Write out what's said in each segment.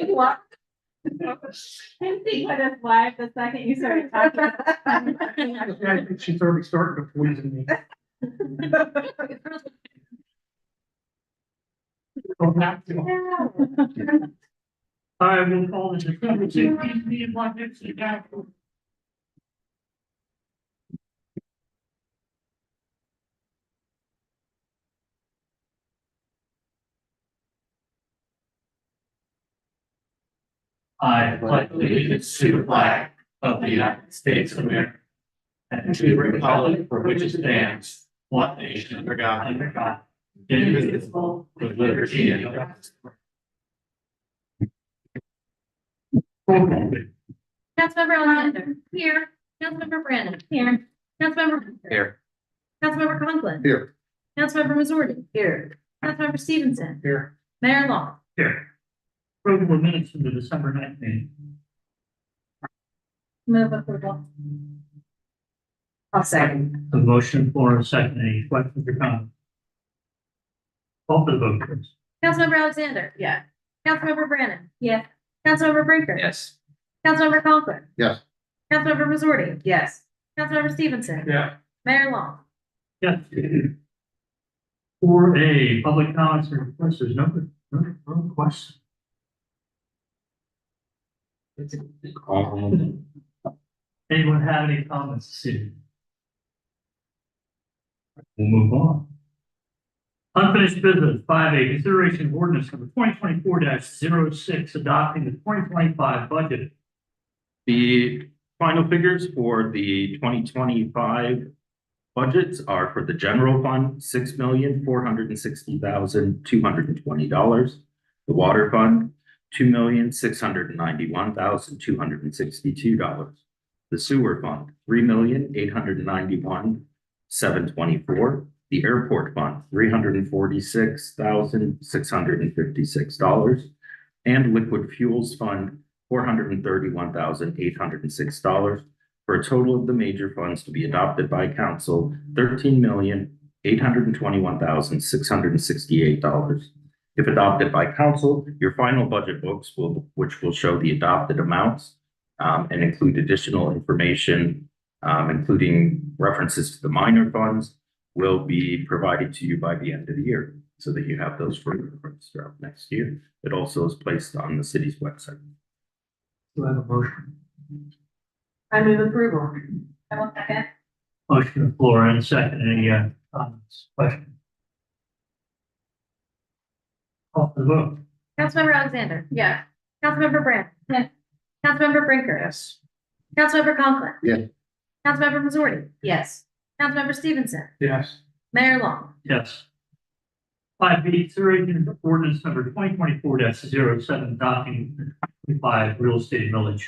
What? Didn't think what it's live the second you started talking. I think she's already started to poison me. I will call the December 16th meeting on Dixie Council. I pledge allegiance to the flag of the United States of America and to the republic for which it stands, one nation under God, indivisible, with liberty and justice. Councilmember Alexander. Here. Councilmember Brandon. Here. Councilmember. Here. Councilmember Conklin. Here. Councilmember Missouri. Here. Councilmember Stevenson. Here. Mayor Long. Here. Approval of minutes from the December 9th meeting. Move approval. I'll second. A motion for a second. Any questions or comments? Call for the vote, please. Councilmember Alexander. Yeah. Councilmember Brandon. Yeah. Councilmember Brinker. Yes. Councilmember Conklin. Yes. Councilmember Missouri. Yes. Councilmember Stevenson. Yeah. Mayor Long. Yes. For a public comments and requests, there's no requests. Anyone have any comments this evening? We'll move on. Unfinished business, 5A, consideration of ordinance number 2024-06, adopting the 2025 budget. The final figures for the 2025 budgets are for the general fund, $6,460,220. The water fund, $2,691,262. The sewer fund, $3,891,724. The airport fund, $346,656. And liquid fuels fund, $431,806, for a total of the major funds to be adopted by council, $13,821,668. If adopted by council, your final budget books which will show the adopted amounts and include additional information, including references to the minor funds, will be provided to you by the end of the year, so that you have those for reference throughout next year. It also is placed on the city's website. Do I have a motion? I move approval. I will second. Motion on the floor and a second. Any comments, questions? Call for the vote. Councilmember Alexander. Yeah. Councilmember Brandon. Yeah. Councilmember Brinker. Yes. Councilmember Conklin. Yeah. Councilmember Missouri. Yes. Councilmember Stevenson. Yes. Mayor Long. Yes. 5B, consideration of ordinance number 2024-07, adopting the 2025 real estate millage.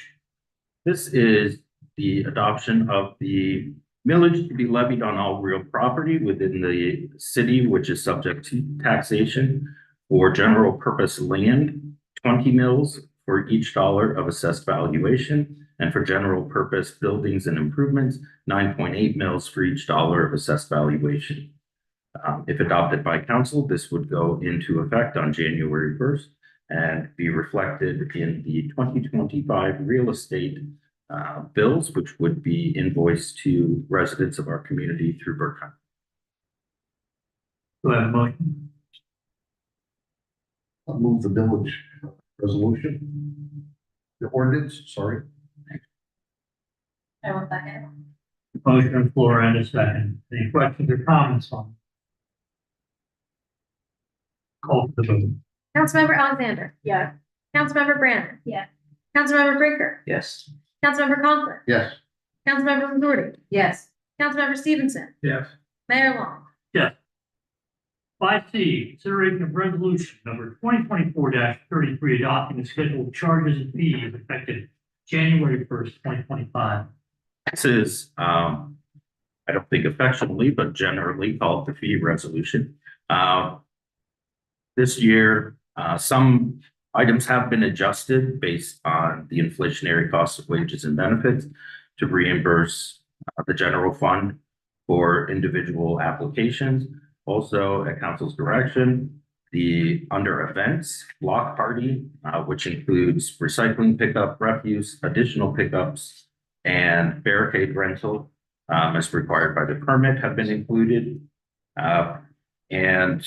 This is the adoption of the millage to be levied on all real property within the city, which is subject to taxation. For general purpose land, 20 mills for each dollar of assessed valuation. And for general purpose buildings and improvements, 9.8 mills for each dollar of assessed valuation. If adopted by council, this would go into effect on January 1st and be reflected in the 2025 real estate bills, which would be invoiced to residents of our community through Burke County. Do I have a motion? I'll move the village resolution. The ordinance, sorry. I will second. Motion on the floor and a second. Any questions or comments on it? Call for the vote. Councilmember Alexander. Yeah. Councilmember Brandon. Yeah. Councilmember Brinker. Yes. Councilmember Conklin. Yes. Councilmember Missouri. Yes. Councilmember Stevenson. Yes. Mayor Long. Yes. 5C, consideration of resolution number 2024-33, adopting the schedule of charges and fees effective January 1st, 2025. This is, I don't think affectionately, but generally called the fee resolution. This year, some items have been adjusted based on the inflationary cost of wages and benefits to reimburse the general fund for individual applications. Also, at council's direction, under events, block party, which includes recycling pickup, refuse, additional pickups, and barricade rental, as required by the permit, have been included. And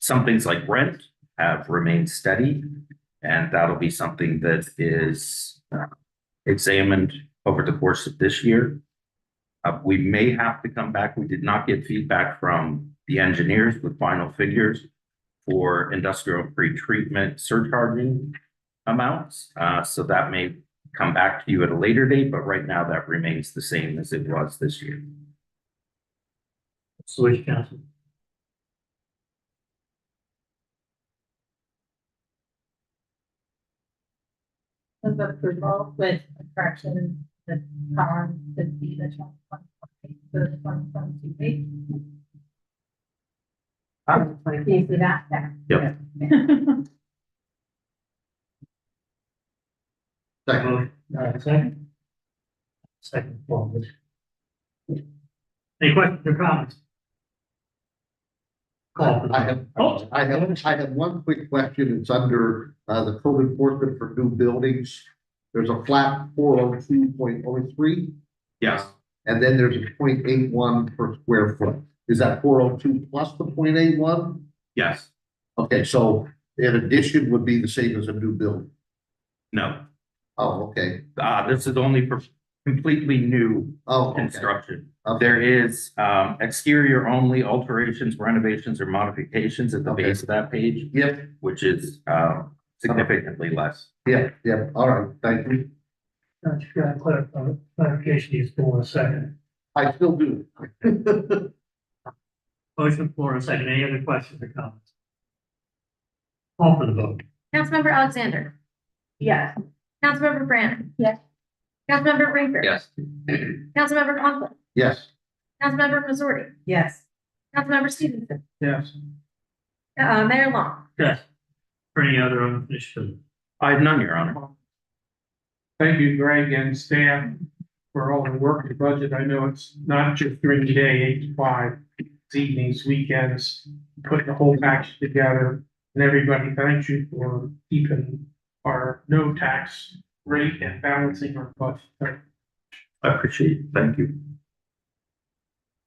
some things like rent have remained steady, and that'll be something that is examined over the course of this year. We may have to come back. We did not get feedback from the engineers with final figures for industrial pretreatment surcharging amounts. So that may come back to you at a later date, but right now that remains the same as it was this year. Switch council. Move approval with a correction that column to be the 2022 date. Can you see that? Yep. Second. Second. Second, forward. Any questions or comments? Call for the vote. I have one quick question. It's under the code enforcement for new buildings. There's a flat 402.03, Yes, and then there's a 0.81 per square foot. Is that 402 plus the 0.81? yes, Okay, so in addition would be the same as a new building. no. Oh, okay. This is only for completely new Oh, okay. construction. Okay. There is exterior only alterations, renovations, or modifications at the Okay. base of that page, Yep, which is significantly less. yep, yep. All right, thank you. Clarification is for a second. I still do. Motion for a second. Any other questions or comments? Call for the vote. Councilmember Alexander. Yes. Councilmember Brandon. Yes. Councilmember Brinker. Yes. Councilmember Conklin. Yes. Councilmember Missouri. Yes. Councilmember Stevenson. Yes. Mayor Long. Yes. For any other unfinished business? I have none, Your Honor. Thank you, Greg and staff, for all the work in the budget. I know it's not just during the day, 8 to 5, it's evenings, weekends, putting the whole package together. And everybody, thank you for keeping our no tax rate and balancing our budget. I appreciate it. Thank you.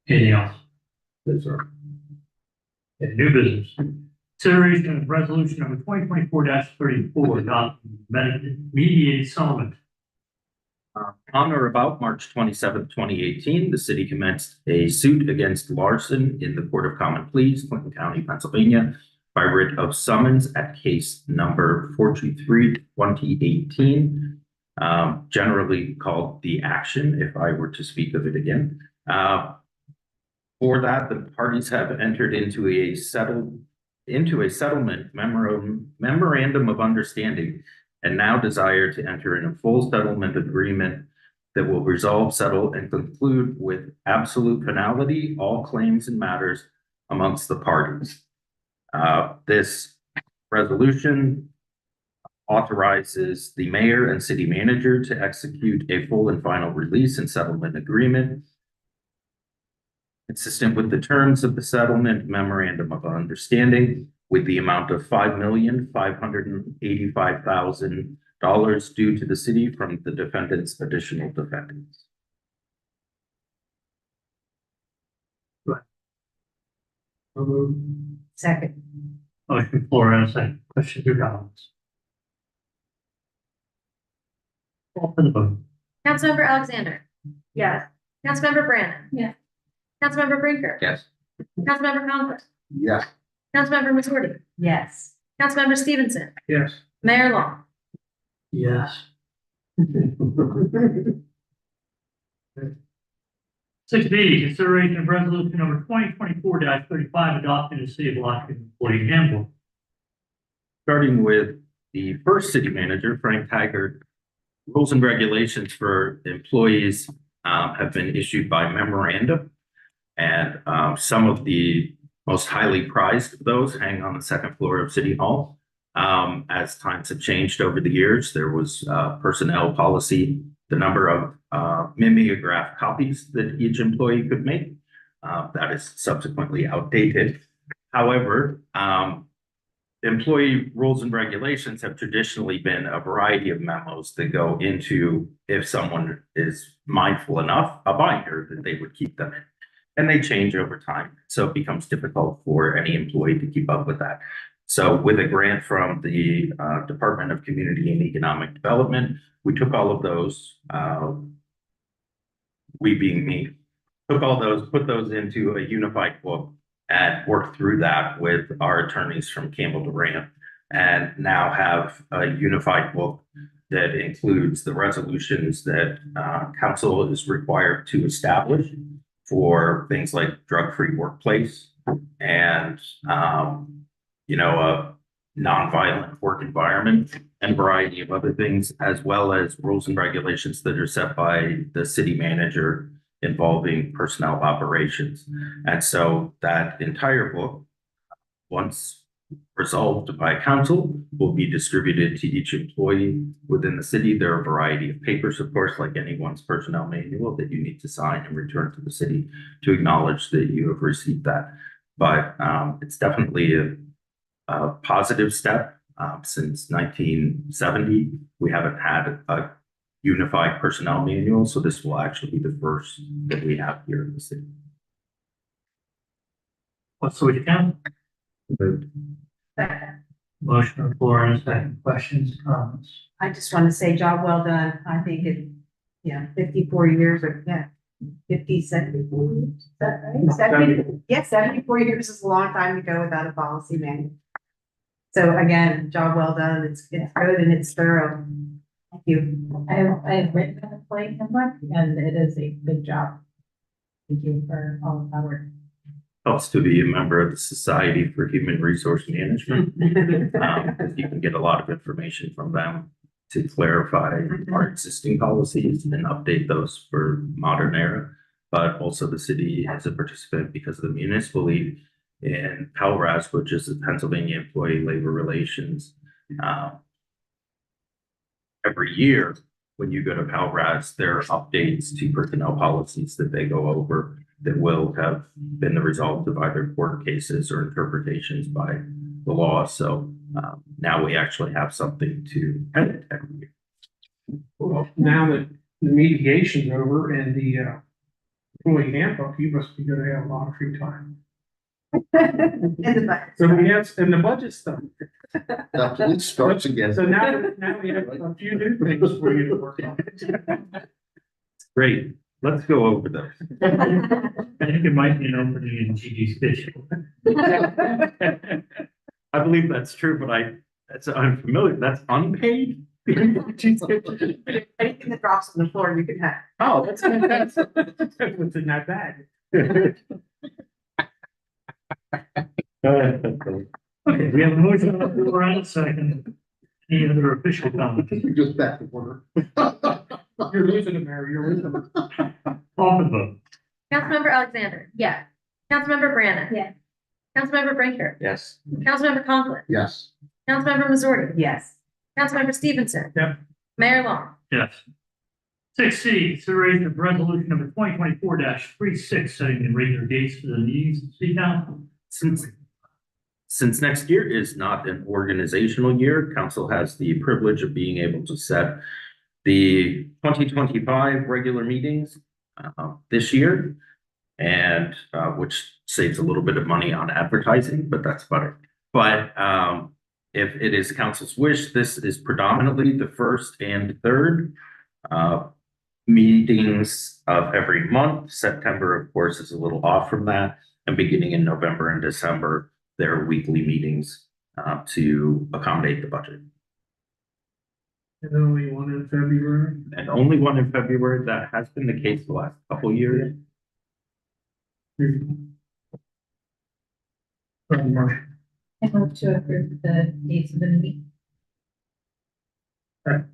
Anything else? Yes, sir. Okay, new business. Consideration of resolution number 2024-34, adopting mediated settlement. On or about March 27th, 2018, the city commenced a suit against Larson in the Court of Common Pleas, Clinton County, Pennsylvania, by writ of summons at case number 423/2018, generally called the action, if I were to speak of it again. For that, the parties have entered into a settlement memorandum of understanding, and now desire to enter in a full settlement agreement that will resolve, settle, and conclude with absolute finality all claims and matters amongst the parties. This resolution authorizes the mayor and city manager to execute a full and final release and settlement agreement consistent with the terms of the settlement memorandum of understanding, with the amount of $5,585,000 due to the city from the defendant's additional defendants. Second. Motion for and a second. Questions or comments? Call for the vote. Councilmember Alexander. Yes. Councilmember Brandon. Yes. Councilmember Brinker. Yes. Councilmember Conklin. Yes. Councilmember Missouri. Yes. Councilmember Stevenson. Yes. Mayor Long. Yes. 6B, consideration of resolution number 2024-35, adopting the city of Lockton employee handbook. Starting with the first city manager, Frank Taggart, rules and regulations for employees have been issued by memorandum. And some of the most highly prized of those hang on the second floor of City Hall. As times have changed over the years, there was personnel policy, the number of mimeograph copies that each employee could make. That is subsequently outdated. However, employee rules and regulations have traditionally been a variety of memos that go into if someone is mindful enough, a binder that they would keep them in. And they change over time, so it becomes difficult for any employee to keep up with that. So with a grant from the Department of Community and Economic Development, we took all of those, we being me, took all those, put those into a unified book and worked through that with our attorneys from Campbell Durant, and now have a unified book that includes the resolutions that council is required to establish for things like drug-free workplace and a nonviolent work environment and a variety of other things, as well as rules and regulations that are set by the city manager involving personnel operations. And so that entire book, once resolved by council, will be distributed to each employee within the city. There are a variety of papers, of course, like anyone's personnel manual that you need to sign and return to the city to acknowledge that you have received that. But it's definitely a positive step. Since 1970, we haven't had a unified personnel manual, so this will actually be the first that we have here in the city. What's the wish of council? Second. Motion on the floor and a second. Questions, comments? I just want to say job well done. I think it, 54 years or, 50, 74 years. Is that right? 70, yeah, 74 years is a long time to go without a policy manual. So again, job well done. It's good and it's thorough. Thank you. I have written an employee handbook and it is a good job. Thank you for all of that work. Helps to be a member of the Society for Human Resource Management. You can get a lot of information from them to clarify our existing policies and update those for modern era. But also the city as a participant because of the Municipal League in PELRAS, which is the Pennsylvania Employee Labor Relations. Every year when you go to PELRAS, there are updates to personnel policies that they go over that will have been the result of either court cases or interpretations by the law. So now we actually have something to edit every year. Well, now that the mediation's over and the employee handbook, you must be gonna have a lot of free time. In the budget. So we have, and the budget stuff. That's when it starts again. So now we have a few new things for you to work on. Great. Let's go over those. I think it might be an opening in GD's schedule. I believe that's true, but that's unfamiliar. That's unpaid? Anything that drops on the floor, you can have. Oh, that's fantastic. What's in that bag? Okay, we have a motion on the floor and a second. Any other official comments? You're just back to order. You're losing it, Mary, you're losing it. Call the vote. Councilmember Alexander. Yeah. Councilmember Brandon. Yeah. Councilmember Brinker. Yes. Councilmember Conklin. Yes. Councilmember Missouri. Yes. Councilmember Stevenson. Yep. Mayor Long. Yes. 6C, consideration of resolution number 2024-36, setting the regular dates for the meetings of City Council. Since next year is not an organizational year, council has the privilege of being able to set the 2025 regular meetings this year, and which saves a little bit of money on advertising, but that's about it. But if it is council's wish, this is predominantly the first and third meetings of every month. September, of course, is a little off from that, and beginning in November and December, there are weekly meetings to accommodate the budget. And only one in February. And only one in February. That has been the case the last couple of years. I hope to approve the dates of the meeting. Motion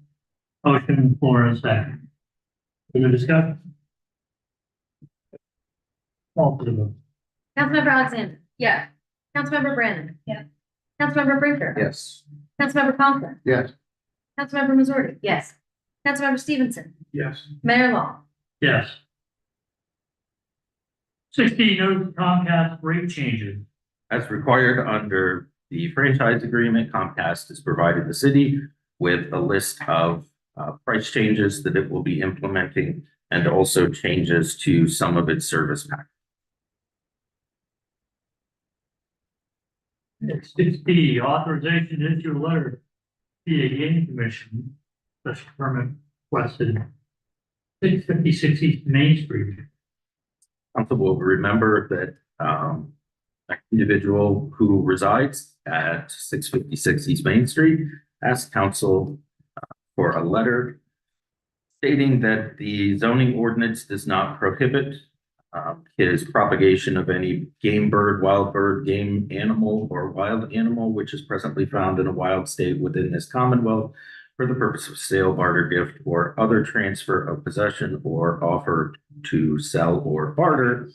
on the floor and a second. Further discussion? Call for the vote. Councilmember Alexander. Yeah. Councilmember Brandon. Yeah. Councilmember Brinker. Yes. Councilmember Conklin. Yes. Councilmember Missouri. Yes. Councilmember Stevenson. Yes. Mayor Long. Yes. 16, notice of Comcast rate changes. As required under the franchise agreement, Comcast has provided the city with a list of price changes that it will be implementing and also changes to some of its service packages. It's 6D, authorization to issue a letter to the Gaming Commission, special permit requested 656 East Main Street. Council will remember that an individual who resides at 656 East Main Street asked council for a letter stating that the zoning ordinance does not prohibit his propagation of any game bird, wild bird, game animal, or wild animal which is presently found in a wild state within this Commonwealth for the purpose of sale, barter, gift, or other transfer of possession or offer to sell or barter,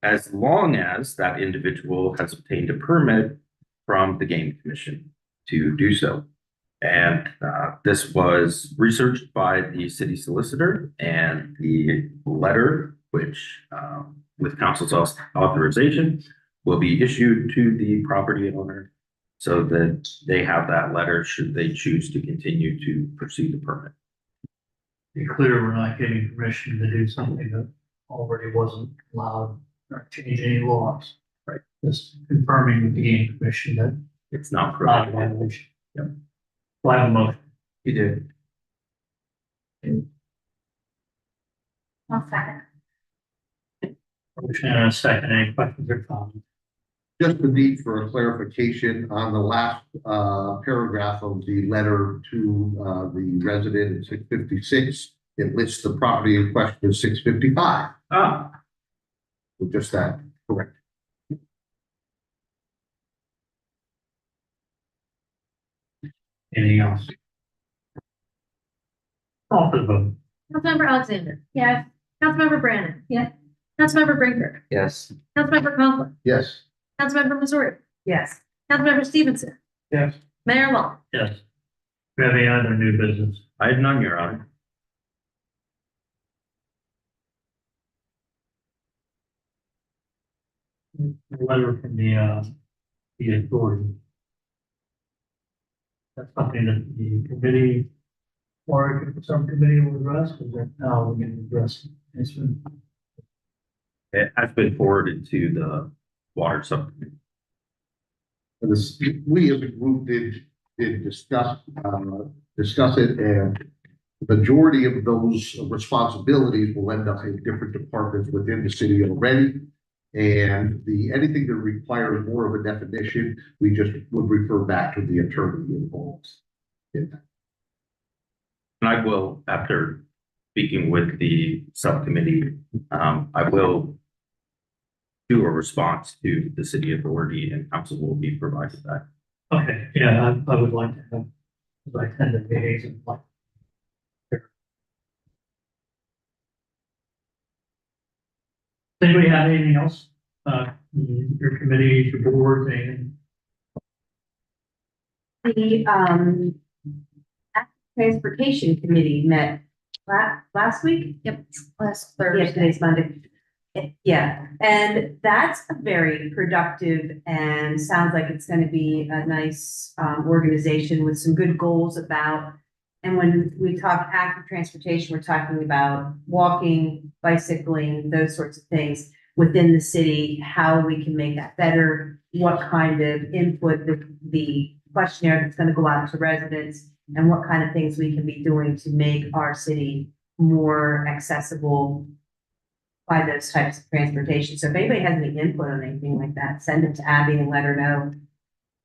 as long as that individual has obtained a permit from the Game Commission to do so. And this was researched by the city solicitor, and the letter, which with council's authorization, will be issued to the property owner so that they have that letter should they choose to continue to pursue the permit. Be clear, we're not getting permission to do something that already wasn't allowed or change any laws. Right. Just confirming with the Game Commission that It's not not a prohibited. violation. Yep. Do I have a motion? You did. I'll second. Motion and a second. Any questions or comments? Just the need for a clarification on the last paragraph of the letter to the resident in 656. It lists the property in question as 655. So just that, correct. Anything else? Call for the vote. Councilmember Alexander. Yes. Councilmember Brandon. Yes. Councilmember Brinker. Yes. Councilmember Conklin. Yes. Councilmember Missouri. Yes. Councilmember Stevenson. Yes. Mayor Long. Yes. Do we have any other new business? I have none, Your Honor. Letter from the authority. That's something that the committee or some committee will address, is that how we're going to address it? It's been- It has been forwarded to the water subcommittee. And this, we as a group did discuss it, and the majority of those responsibilities will end up in different departments within the city already. And anything that requires more of a definition, we just would refer back to the attorney involved. in that. And I will, after speaking with the subcommittee, I will do a response to the city authority, and council will be provided that. Okay, yeah, I would like to have, as I tend to meetings and like. Anybody have anything else? Your committee, your board, anything? The Transportation Committee met last week. Yep. Last Yeah, Thursday. today's Monday. Yeah, and that's a very productive and sounds like it's gonna be a nice organization with some good goals about. And when we talk active transportation, we're talking about walking, bicycling, those sorts of things within the city, how we can make that better, what kind of input the questionnaire that's gonna go out to residents, and what kind of things we can be doing to make our city more accessible by those types of transportation. So if anybody has any input on anything like that, send it to Abby and let her know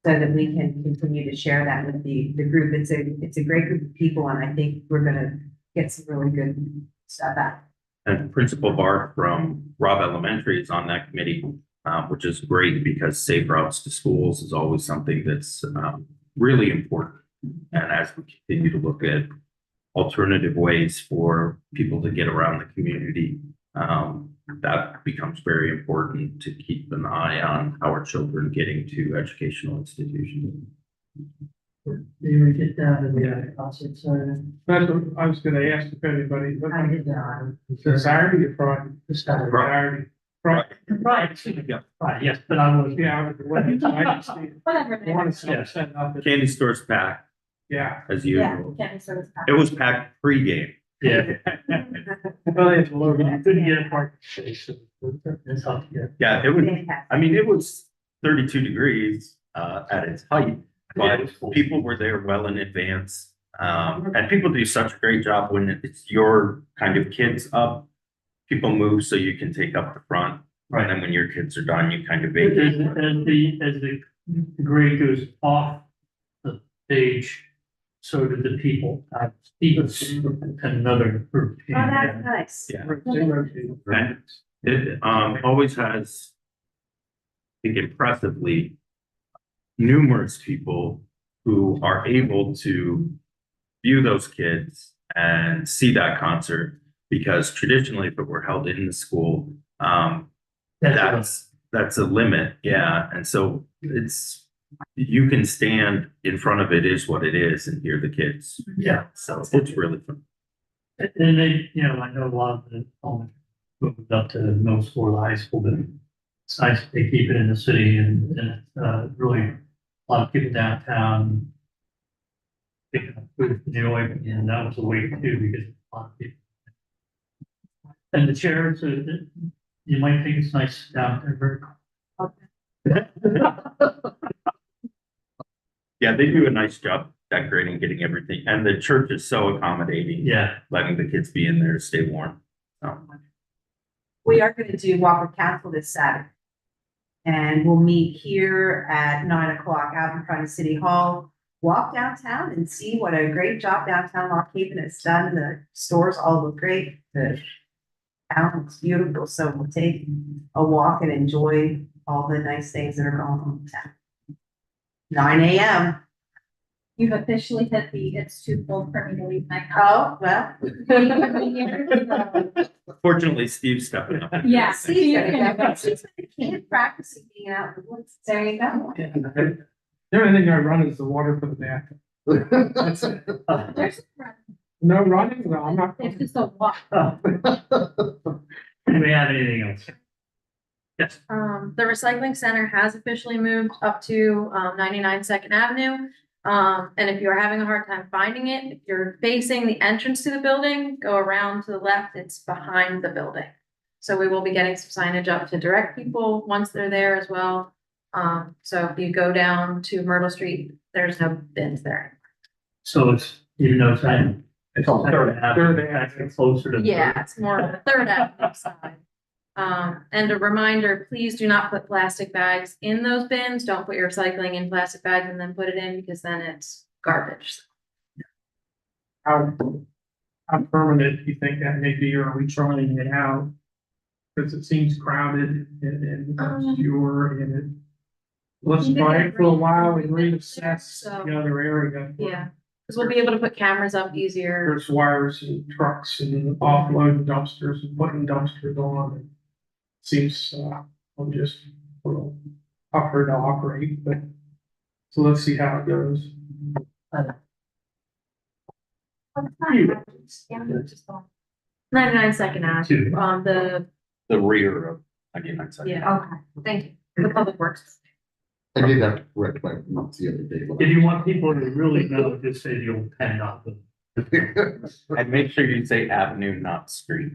so that we can continue to share that with the group. It's a great group of people, and I think we're gonna get some really good stuff out. And Principal Bart from Robb Elementary is on that committee, which is great because safe routes to schools is always something that's really important. And as we continue to look at alternative ways for people to get around the community, that becomes very important to keep an eye on our children getting to educational institutions. Do you get down to the concert side? That's what I was gonna ask if anybody. I did not. It's Saturday or Friday? This time. Saturday. Right, Right, right, yes, but I was, yeah, I just Whatever. want to set up. Candy store's packed Yeah. as Yeah, usual. can't sort of. It was packed pre-game. yeah. Well, it's a little- You couldn't get a parking space. That's how, yeah. Yeah, it was, Fantastic. I mean, it was 32 degrees at its height, but people were there well in advance. And people do such a great job when it's your kind of kids up. People move so you can take up the front. And then when your kids are done, you kind of As, vacate. as the grade goes off the stage, so do the people. Even another group. Oh, that's nice. Yeah. Rotate. And it always has, I think impressively, numerous people who are able to view those kids and see that concert. Because traditionally, if it were held in the school, that's a limit, yeah. And so you can stand in front of it is what it is and hear the kids. Yeah. So it's really fun. And they, you know, I know a lot of the, moved up to middle school, or high school, but it's nice that they keep it in the city and really a lot of people downtown. Picking up food to enjoy, and that was a way too, because a lot of people. And the chairs, you might think it's nice down there, very Yeah, they do a nice job decorating, getting everything, and the church is so accommodating. yeah. Letting the kids be in there to stay warm. So, We are gonna do Walker Council this Saturday. And we'll meet here at 9 o'clock out in front of City Hall. Walk downtown and see what a great job downtown Lock Haven has done. The stores all look great. The town looks beautiful, so we'll take a walk and enjoy all the nice things that are going on in town. 9 a.m. You've officially hit the, it's too cold for me to leave my house. Oh, well. fortunately, Steve's stepping up. Yeah. See, she's been a kid practicing being out in the woods. There you go. The only thing I run is the water for the bathroom. That's it. There's, No running, no, I'm not. it's just a walk. Do we have anything else? Yes. The recycling center has officially moved up to 99 Second Avenue. And if you're having a hard time finding it, if you're facing the entrance to the building, go around to the left, it's behind the building. So we will be getting some signage up to direct people once they're there as well. So if you go down to Myrtle Street, there's no bins there. So it's, even though it's saying. It's on third Third avenue, Avenue. actually closer to. Yeah, it's more of the Third Avenue side. And a reminder, please do not put plastic bags in those bins. Don't put your recycling in plastic bags and then put it in because then it's garbage. How permanent do you think that may be, or are we trying it out? Because it seems crowded and obscure and it. Let's You can try get it for a while and rain- reassess so- the other area. Yeah, because we'll be able to put cameras up easier. There's wires and trucks and offloading dumpsters and putting dumpsters on. Seems, I'm just a little tougher to operate, but. So let's see how it goes. Yeah, just go. 99 Second Avenue, Two. The rear of 99 Second. yeah, Okay. thank you, the public works. I did have to correct my notes the other day. If you want people to really know, just say the old pen up. And make sure you say avenue, not street.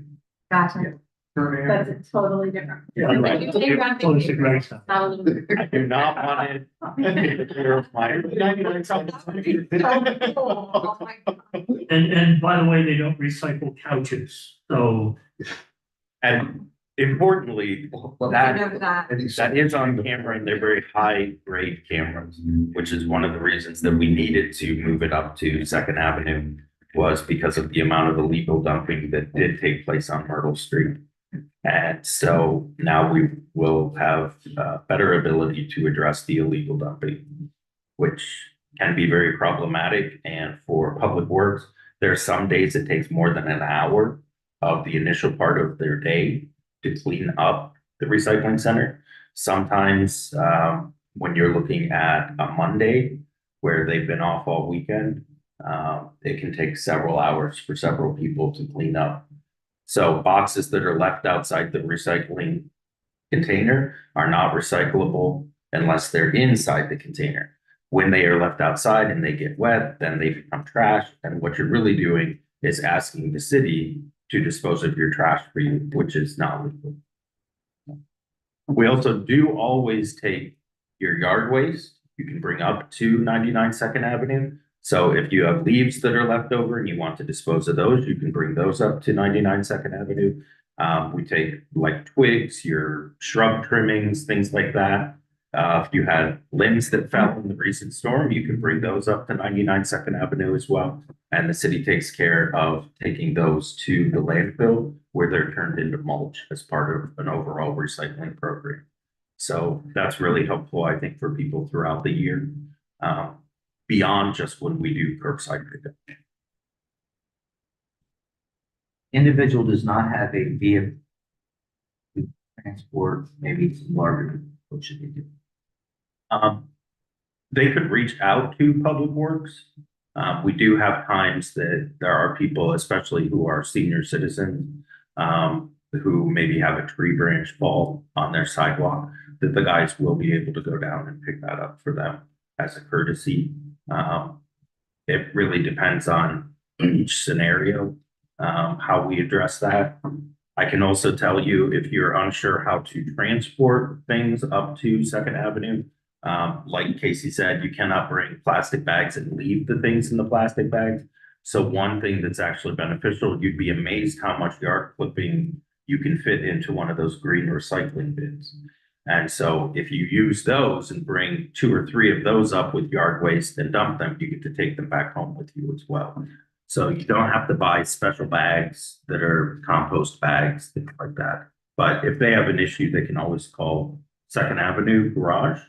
Gotcha. That's a totally different. Yeah, And right. then you take around Close to vacation. Greg's house. Not a little bit. I do not want it. And by the way, they don't recycle couches, so. And importantly, that And he's- that is on camera and they're very high grade cameras, which is one of the reasons that we needed to move it up to Second Avenue was because of the amount of illegal dumping that did take place on Myrtle Street. And so now we will have better ability to address the illegal dumping, which can be very problematic. And for Public Works, there are some days it takes more than an hour of the initial part of their day to clean up the recycling center. Sometimes when you're looking at a Monday where they've been off all weekend, it can take several hours for several people to clean up. So boxes that are left outside the recycling container are not recyclable unless they're inside the container. When they are left outside and they get wet, then they become trash. And what you're really doing is asking the city to dispose of your trash for you, which is not legal. We also do always take your yard waste. You can bring up to 99 Second Avenue. So if you have leaves that are left over and you want to dispose of those, you can bring those up to 99 Second Avenue. We take like twigs, your shrub trimmings, things like that. If you had limbs that fell in the recent storm, you can bring those up to 99 Second Avenue as well. And the city takes care of taking those to the landfill where they're turned into mulch as part of an overall recycling program. So that's really helpful, I think, for people throughout the year, beyond just when we do curbside pickup. Individual does not have a vehicle to transport, maybe it's larger, what should they do? They could reach out to Public Works. We do have times that there are people, especially who are senior citizens, who maybe have a tree branch fall on their sidewalk, that the guys will be able to go down and pick that up for them as a courtesy. It really depends on each scenario, how we address that. I can also tell you if you're unsure how to transport things up to Second Avenue, like Casey said, you cannot bring plastic bags and leave the things in the plastic bags. So one thing that's actually beneficial, you'd be amazed how much yard clipping you can fit into one of those green recycling bins. And so if you use those and bring 2 or 3 of those up with yard waste and dump them, you get to take them back home with you as well. So you don't have to buy special bags that are compost bags, things like that. But if they have an issue, they can always call Second Avenue Garage.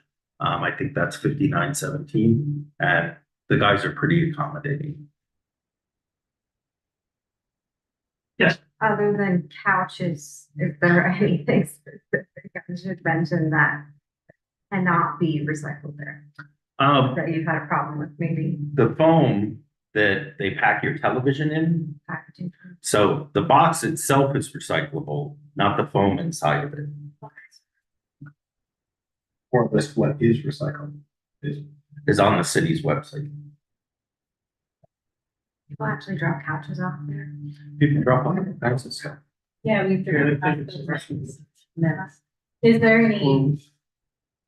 I think that's 5917, and the guys are pretty accommodating. Other than couches, is there anything specific I should mention that cannot be recycled there? That you've had a problem with, maybe The foam that they pack your television in, packaging? so the box itself is recyclable, not the foam inside of it. Or list what is recycled. Is on the city's website. People actually drop couches off there. People drop off all kinds of stuff. Yeah, we've Yeah, driven I past think those it's restrooms. Is there any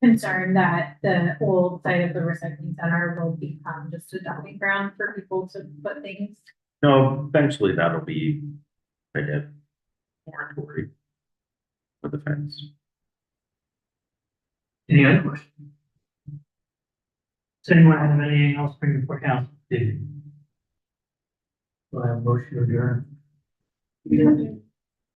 concern that the old site of the recycling center will become just a dumping ground for people to put things? No, eventually that'll be a moratorium for the fence. Any other questions? Does anyone have anything else bring before council? Do I have a motion to adjourn?